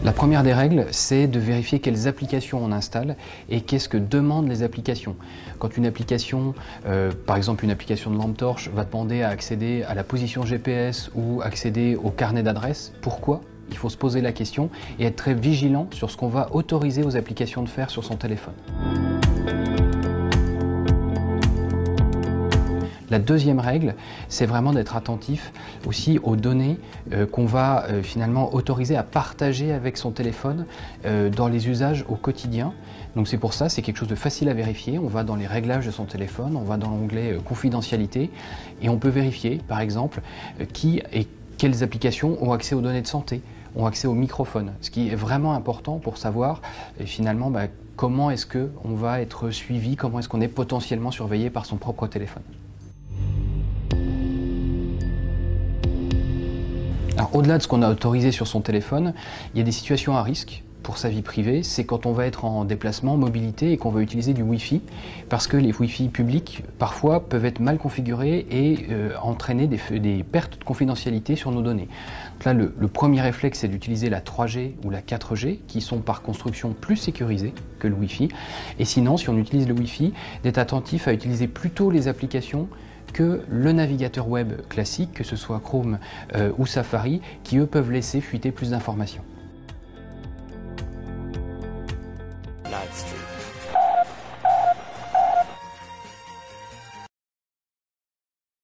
La première des règles, c'est de vérifier quelles applications on installe et qu'est-ce que demandent les applications. Quand une application, par exemple une application de lampe torche, va demander à accéder à la position GPS ou accéder au carnet d'adresses, pourquoi ? Il faut se poser la question et être très vigilant sur ce qu'on va autoriser aux applications de faire sur son téléphone. La deuxième règle, c'est vraiment d'être attentif aussi aux données qu'on va finalement autoriser à partager avec son téléphone dans les usages au quotidien. Donc c'est pour ça, c'est quelque chose de facile à vérifier. On va dans les réglages de son téléphone, on va dans l'onglet confidentialité et on peut vérifier par exemple qui et quelles applications ont accès aux données de santé, ont accès au microphone. Ce qui est vraiment important pour savoir finalement comment est-ce qu'on va être suivi, comment est-ce qu'on est potentiellement surveillé par son propre téléphone. Alors, au-delà de ce qu'on a autorisé sur son téléphone, il y a des situations à risque pour sa vie privée. C'est quand on va être en déplacement, mobilité et qu'on va utiliser du Wi-Fi parce que les Wi-Fi publics parfois peuvent être mal configurés et entraîner des pertes de confidentialité sur nos données. Donc là, le premier réflexe, c'est d'utiliser la 3G ou la 4G qui sont par construction plus sécurisées que le Wi-Fi. Et sinon, si on utilise le Wi-Fi, d'être attentif à utiliser plutôt les applications que le navigateur web classique, que ce soit Chrome ou Safari, qui eux peuvent laisser fuiter plus d'informations.